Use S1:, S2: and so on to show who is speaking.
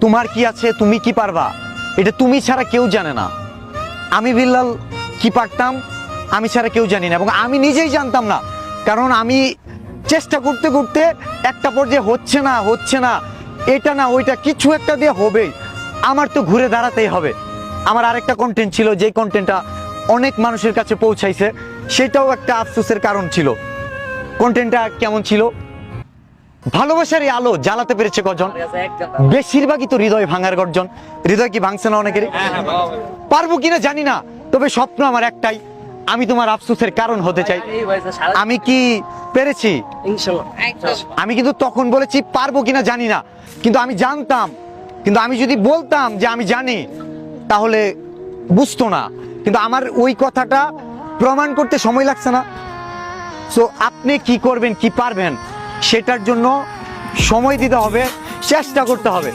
S1: তোমার কি আছে, তুমি কি পারবা, এটা তুমি ছাড়া কেউ জানে না। আমি বিল্লাল কি পারতাম আমি ছাড়া কেউ জানি না, এবং আমি নিজেই জানতাম না। কারণ আমি চেষ্টা করতে করতে একটা পর্যায়ে হচ্ছে না, এটা না ওইটা কিছু একটা দিয়ে হবেই, আমার তো ঘুরে দাঁড়াতেই হবে। আমার আরেকটা কন্টেন্ট ছিল, যে কন্টেন্টটা অনেক মানুষের কাছে পৌঁছাইছে, সেটাও একটা আফসোসের কারণ ছিল। কন্টেন্টটা কেমন ছিল? ভালোবাসার এই আলো জ্বালাতে পেরেছে কজন? বেশিরভাগই তো হৃদয় ভাঙার গর্জন। হৃদয় কি ভাঙছে না অনেকেরই? পারবো কিনা জানি না, তবে স্বপ্ন আমার একটাই, আমি তোমার আফসোসের কারণ হতে চাই। আমি কি পেরেছি? আমি কিন্তু তখন বলেছি পারবো কিনা জানি না, কিন্তু আমি জানতাম। কিন্তু আমি যদি বলতাম যে আমি জানি, তাহলে বুঝতো না। কিন্তু আমার ওই কথাটা প্রমাণ করতে সময় লাগছে না। সো আপনি কি করবেন, কি পারবেন, সেটার জন্য সময় দিতে হবে, চেষ্টা করতে হবে।